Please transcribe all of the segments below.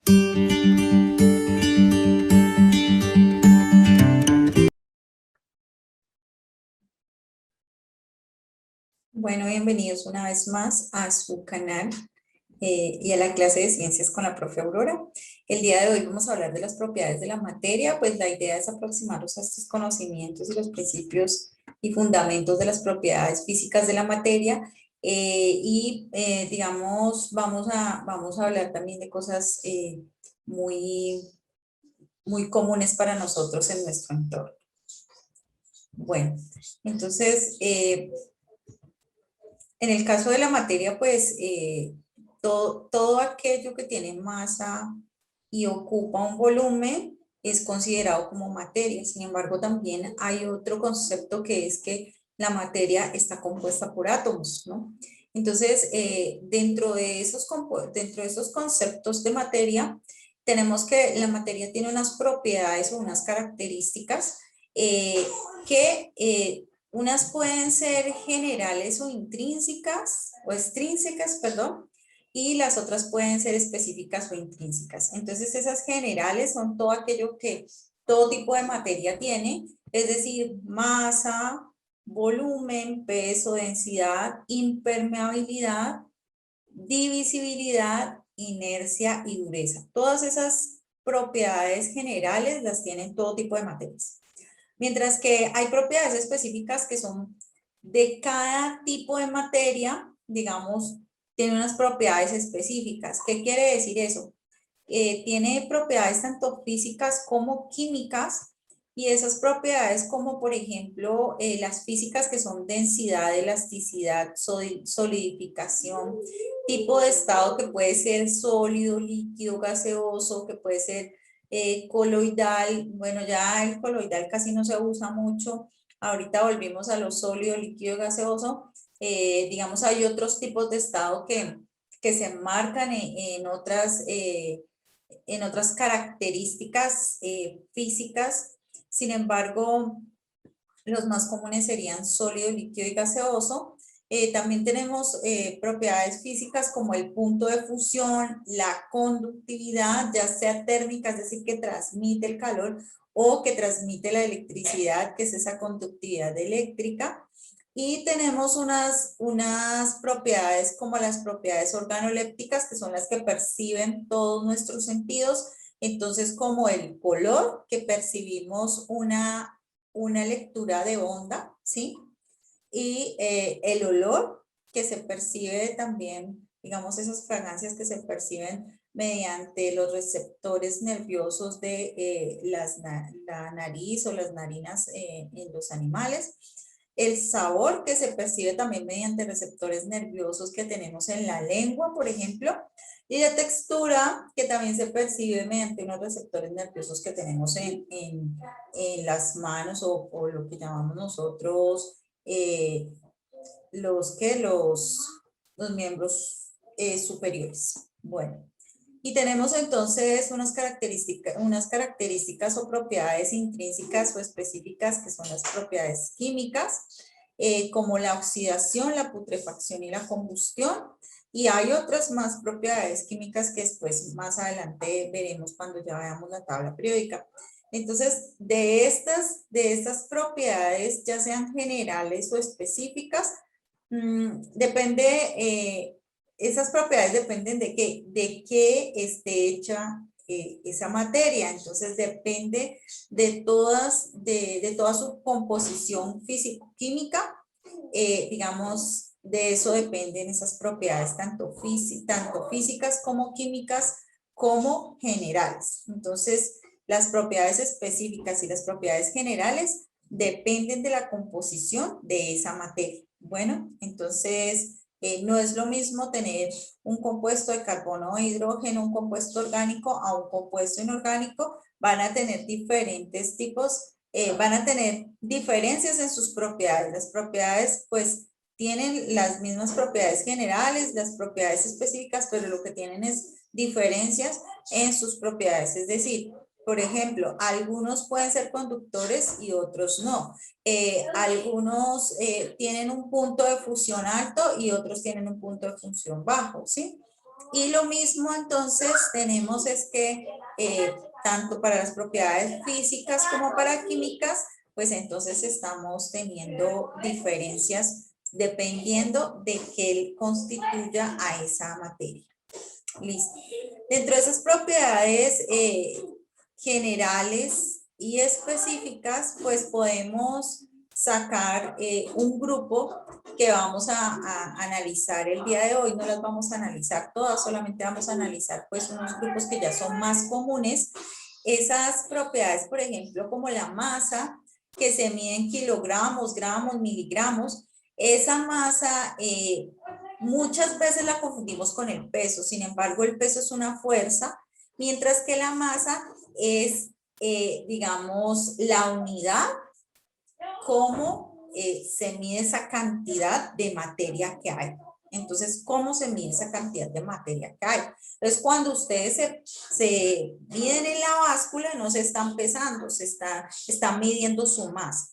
Bueno, bienvenidos una vez más a su canal y a la clase de ciencias con la profe Aurora. El día de hoy vamos a hablar de las propiedades de la materia, pues la idea es aproximarnos a estos conocimientos y los principios y fundamentos de las propiedades físicas de la materia digamos, vamos a hablar también de cosas muy, muy comunes para nosotros en nuestro entorno. Bueno, entonces, en el caso de la materia, pues todo aquello que tiene masa y ocupa un volumen es considerado como materia. Sin embargo, también hay otro concepto que es que la materia está compuesta por átomos, ¿no? Entonces, dentro de esos conceptos de materia, tenemos que la materia tiene unas propiedades o unas características eh, que unas pueden ser generales o intrínsecas, o extrínsecas, perdón, y las otras pueden ser específicas o intrínsecas. Entonces, esas generales son todo aquello que todo tipo de materia tiene, es decir, masa, volumen, peso, densidad, impermeabilidad, divisibilidad, inercia y dureza. Todas esas propiedades generales las tienen todo tipo de materias. Mientras que hay propiedades específicas que son de cada tipo de materia, digamos, tiene unas propiedades específicas. ¿Qué quiere decir eso? Tiene propiedades tanto físicas como químicas, y esas propiedades como por ejemplo las físicas, que son densidad, elasticidad, solidificación, tipo de estado que puede ser sólido, líquido, gaseoso, que puede ser coloidal. Bueno, ya el coloidal casi no se usa mucho, ahorita volvimos a lo sólido, líquido, gaseoso. Digamos, hay otros tipos de estado que se enmarcan en otras características físicas. Sin embargo, los más comunes serían sólido, líquido y gaseoso. También tenemos propiedades físicas como el punto de fusión, la conductividad, ya sea térmica, es decir, que transmite el calor, o que transmite la electricidad, que es esa conductividad eléctrica. Y tenemos unas propiedades como las propiedades organolépticas, que son las que perciben todos nuestros sentidos. Entonces, como el color, que percibimos una lectura de onda, ¿sí? Y el olor, que se percibe también, digamos, esas fragancias que se perciben mediante los receptores nerviosos de la nariz o las narinas en los animales. El sabor, que se percibe también mediante receptores nerviosos que tenemos en la lengua, por ejemplo. Y la textura, que también se percibe mediante unos receptores nerviosos que tenemos en las manos, o lo que llamamos nosotros los miembros superiores. Bueno, y tenemos entonces unas características o propiedades intrínsecas o específicas, que son las propiedades químicas, como la oxidación, la putrefacción y la combustión. Y hay otras más propiedades químicas que después, más adelante, veremos cuando ya veamos la tabla periódica. Entonces, de estas propiedades, ya sean generales o específicas, esas propiedades dependen de qué esté hecha esa materia. Entonces, depende de toda su composición físico-química. Digamos, de eso dependen esas propiedades, tanto físicas como químicas, como generales. Entonces, las propiedades específicas y las propiedades generales dependen de la composición de esa materia. Bueno, entonces no es lo mismo tener un compuesto de carbono o hidrógeno, un compuesto orgánico, a un compuesto inorgánico. Van a tener diferentes tipos, van a tener diferencias en sus propiedades. Las propiedades, pues, tienen las mismas propiedades generales, las propiedades específicas, pero lo que tienen es diferencias en sus propiedades. Es decir, por ejemplo, algunos pueden ser conductores y otros no. Algunos tienen un punto de fusión alto y otros tienen un punto de fusión bajo, ¿sí? Y lo mismo entonces tenemos es que tanto para las propiedades físicas como para químicas, pues entonces estamos teniendo diferencias dependiendo de qué constituya a esa materia. Listo. Dentro de esas propiedades generales y específicas, pues podemos sacar un grupo que vamos a analizar el día de hoy. No las vamos a analizar todas, solamente vamos a analizar pues unos grupos que ya son más comunes. Esas propiedades, por ejemplo, como la masa, que se mide en kilogramos, gramos, miligramos, esa masa muchas veces la confundimos con el peso. Sin embargo, el peso es una fuerza, mientras que la masa es, digamos, la unidad cómo se mide esa cantidad de materia que hay. Entonces, ¿cómo se mide esa cantidad de materia que hay? Entonces, cuando ustedes se miden en la báscula, no se están pesando, están midiendo su masa.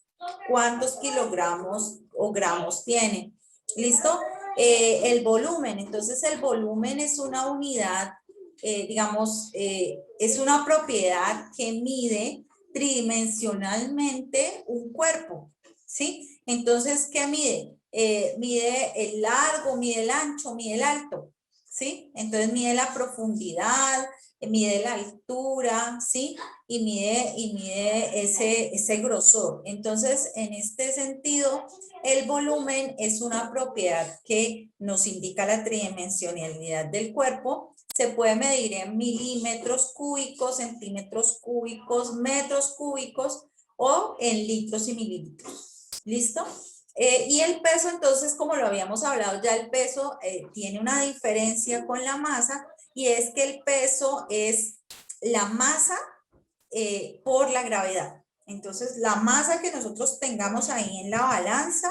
¿Cuántos kilogramos o gramos tienen? ¿Listo? El volumen. Entonces, el volumen es una unidad, digamos, es una propiedad que mide tridimensionalmente un cuerpo, ¿sí? Entonces, ¿qué mide? Mide el largo, mide el ancho, mide el alto, ¿sí? Entonces mide la profundidad, mide la altura, ¿sí? Y mide ese grosor. Entonces, en este sentido, el volumen es una propiedad que nos indica la tridimensionalidad del cuerpo. Se puede medir en milímetros cúbicos, centímetros cúbicos, metros cúbicos o en litros y mililitros. ¿Listo? Y el peso, entonces, como lo habíamos hablado, ya el peso tiene una diferencia con la masa y es que el peso es la masa por la gravedad. Entonces, la masa que nosotros tengamos ahí en la balanza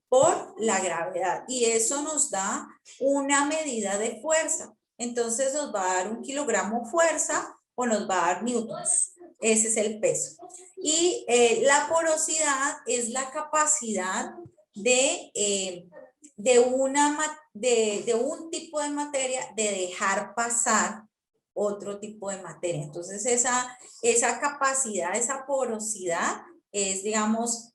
por la gravedad. Y eso nos da una medida de fuerza. Entonces, nos va a dar un kilogramo fuerza o nos va a dar newtons. Ese es el peso. Y la porosidad es la capacidad de un tipo de materia de dejar pasar otro tipo de materia. Entonces, esa capacidad, esa porosidad es, digamos,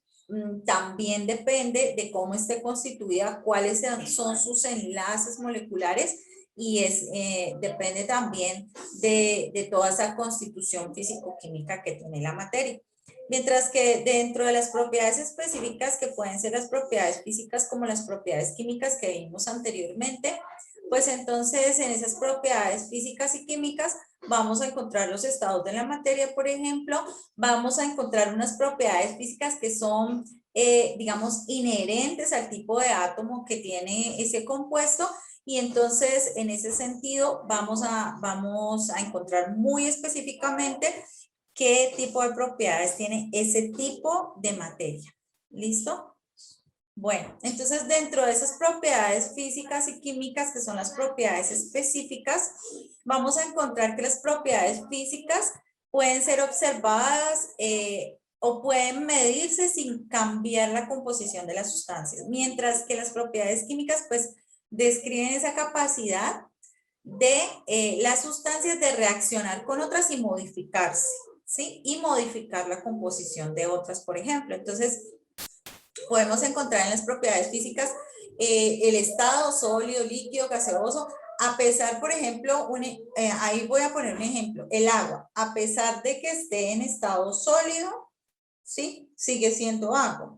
también depende de cómo esté constituida, cuáles son sus enlaces moleculares y depende también de toda esa constitución físico-química que tiene la materia. Mientras que dentro de las propiedades específicas, que pueden ser las propiedades físicas como las propiedades químicas que vimos anteriormente, pues entonces en esas propiedades físicas y químicas vamos a encontrar los estados de la materia, por ejemplo, vamos a encontrar unas propiedades físicas que son, digamos, inherentes al tipo de átomo que tiene ese compuesto y entonces en ese sentido vamos a encontrar muy específicamente qué tipo de propiedades tiene ese tipo de materia. ¿Listo? Bueno, entonces dentro de esas propiedades físicas y químicas, que son las propiedades específicas, vamos a encontrar que las propiedades físicas pueden ser observadas o pueden medirse sin cambiar la composición de las sustancias, mientras que las propiedades químicas pues describen esa capacidad de las sustancias de reaccionar con otras y modificarse, ¿sí? Y modificar la composición de otras, por ejemplo. Entonces, podemos encontrar en las propiedades físicas el estado sólido, líquido, gaseoso, a pesar, por ejemplo, ahí voy a poner un ejemplo, el agua, a pesar de que esté en estado sólido, ¿sí? Sigue siendo agua.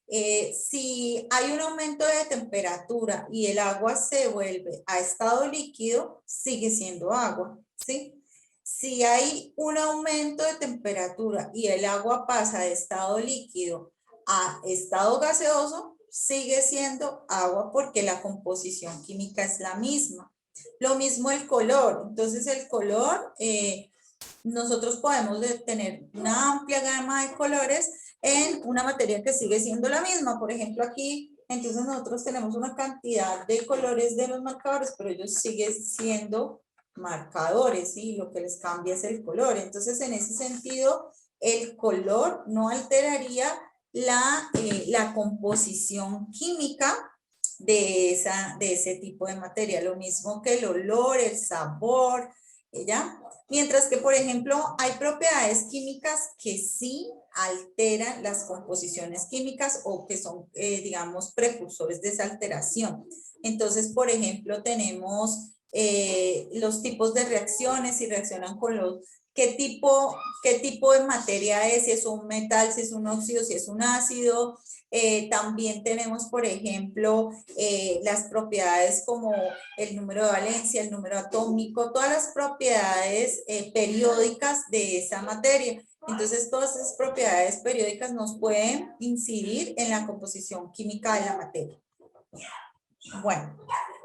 Si hay un aumento de temperatura y el agua se vuelve a estado líquido, sigue siendo agua, ¿sí? Si hay un aumento de temperatura y el agua pasa de estado líquido a estado gaseoso, sigue siendo agua porque la composición química es la misma. Lo mismo el color. Entonces el color, nosotros podemos tener una amplia gama de colores en una materia que sigue siendo la misma. Por ejemplo, aquí, entonces nosotros tenemos una cantidad de colores de los marcadores, pero ellos siguen siendo marcadores, ¿sí? Lo que les cambia es el color. Entonces, en ese sentido, el color no alteraría la composición química de ese tipo de materia. Lo mismo que el olor, el sabor, ¿ya? Mientras que, por ejemplo, hay propiedades químicas que sí alteran las composiciones químicas o que son, digamos, precursores de esa alteración. Entonces, por ejemplo, tenemos los tipos de reacciones, si reaccionan con los, qué tipo de materia es, si es un metal, si es un óxido, si es un ácido. También tenemos, por ejemplo, las propiedades como el número de valencia, el número atómico, todas las propiedades periódicas de esa materia. Entonces, todas esas propiedades periódicas nos pueden incidir en la composición química de la materia. Bueno,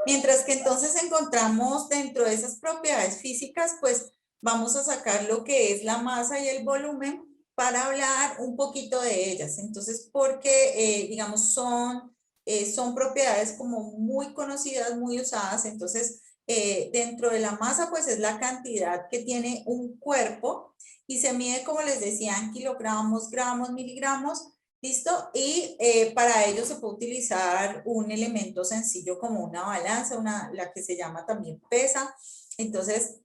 mientras que entonces encontramos dentro de esas propiedades físicas, pues vamos a sacar lo que es la masa y el volumen para hablar un poquito de ellas. Entonces, porque, digamos, son propiedades como muy conocidas, muy usadas. Entonces, dentro de la masa, pues es la cantidad que tiene un cuerpo y se mide, como les decía, en kilogramos, gramos, miligramos. ¿Listo? Y para ello se puede utilizar un elemento sencillo como una balanza, la que se llama también pesa. Entonces,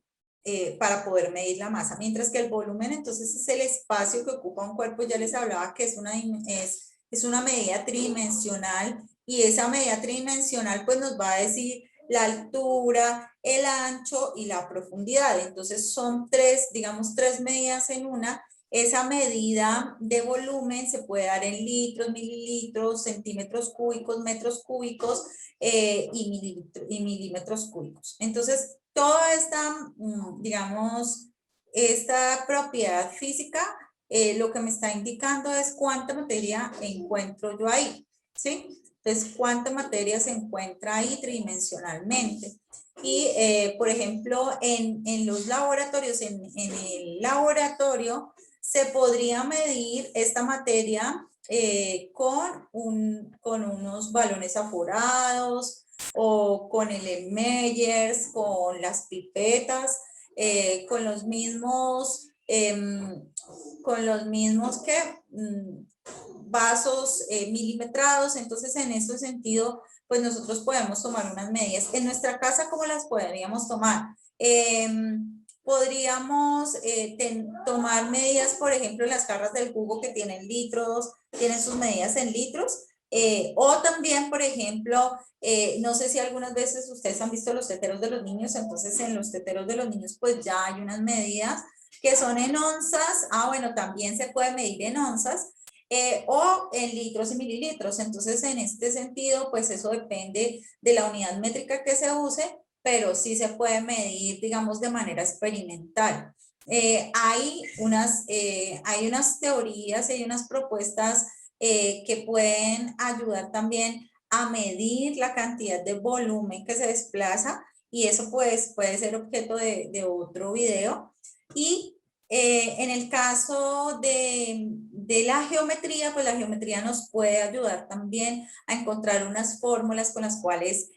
para poder medir la masa. Mientras que el volumen, entonces, es el espacio que ocupa un cuerpo. Ya les hablaba que es una medida tridimensional y esa medida tridimensional pues nos va a decir la altura, el ancho y la profundidad. Entonces, son digamos, tres medidas en una. Esa medida de volumen se puede dar en litros, mililitros, centímetros cúbicos, metros cúbicos y milímetros cúbicos. Entonces, toda esta, digamos, esta propiedad física, lo que me está indicando es cuánta materia encuentro yo ahí, ¿sí? Entonces, cuánta materia se encuentra ahí tridimensionalmente. Y, por ejemplo, en los laboratorios, en el laboratorio, se podría medir esta materia con unos balones aforados o con el Meyers, con las pipetas, con los mismos que vasos milimetrados. Entonces, en ese sentido, pues nosotros podemos tomar unas medidas. En nuestra casa, ¿cómo las podríamos tomar? Podríamos tomar medidas, por ejemplo, en las jarras del jugo que tienen litros, tienen sus medidas en litros. O también, por ejemplo, no sé si algunas veces ustedes han visto los teteros de los niños. Entonces, en los teteros de los niños, pues ya hay unas medidas que son en onzas. Bueno, también se puede medir en onzas. O en litros y mililitros. Entonces, en este sentido, pues eso depende de la unidad métrica que se use, pero sí se puede medir, digamos, de manera experimental. Hay unas teorías, hay unas propuestas que pueden ayudar también a medir la cantidad de volumen que se desplaza, y eso pues puede ser objeto de otro video. Y en el caso de la geometría, pues la geometría nos puede ayudar también a encontrar unas fórmulas con las cuales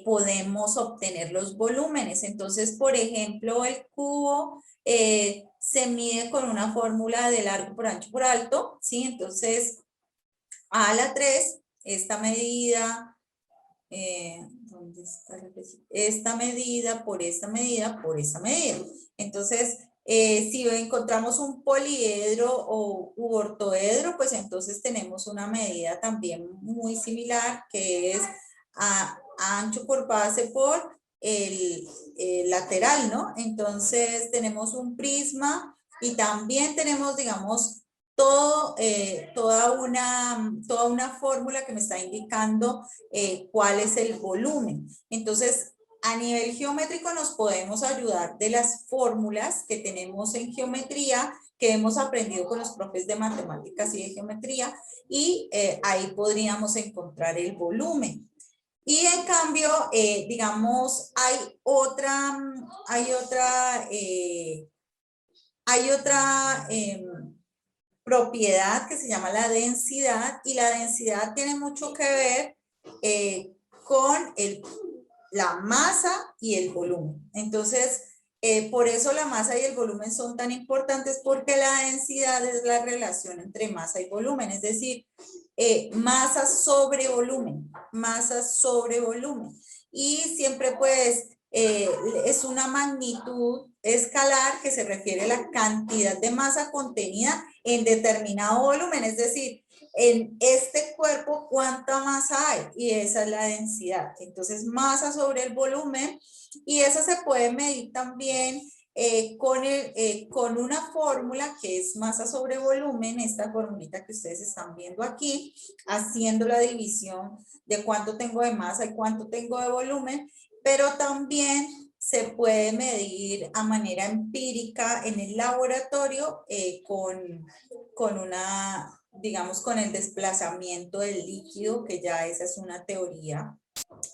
podemos obtener los volúmenes. Entonces, por ejemplo, el cubo se mide con una fórmula de largo por ancho por alto, ¿sí? Entonces, a la 3, esta medida, ¿dónde está esta medida por esta medida por esta medida? Entonces, si encontramos un poliedro o u ortoedro, pues entonces tenemos una medida también muy similar, que es ancho por base por el lateral, ¿no? Entonces tenemos un prisma y también tenemos, digamos, toda una fórmula que me está indicando cuál es el volumen. Entonces, a nivel geométrico nos podemos ayudar de las fórmulas que tenemos en geometría, que hemos aprendido con los profes de matemáticas y de geometría, y ahí podríamos encontrar el volumen. Y en cambio, digamos, hay otra propiedad que se llama la densidad, y la densidad tiene mucho que ver con la masa y el volumen. Entonces, por eso la masa y el volumen son tan importantes, porque la densidad es la relación entre masa y volumen. Es decir, masa sobre volumen, masa sobre volumen. Y siempre pues es una magnitud escalar que se refiere a la cantidad de masa contenida en determinado volumen, es decir, en este cuerpo cuánta masa hay y esa es la densidad. Entonces masa sobre el volumen y eso se puede medir también con una fórmula que es masa sobre volumen, esta formulita que ustedes están viendo aquí, haciendo la división de cuánto tengo de masa y cuánto tengo de volumen, pero también se puede medir a manera empírica en el laboratorio con una, digamos, con el desplazamiento del líquido, que ya esa es una teoría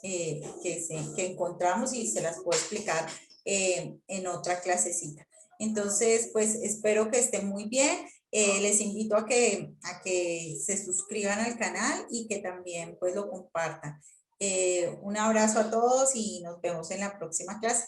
que encontramos y se las puedo explicar en otra clasecita. Entonces, pues espero que estén muy bien. Les invito a que se suscriban al canal y que también pues lo compartan. Un abrazo a todos y nos vemos en la próxima clase.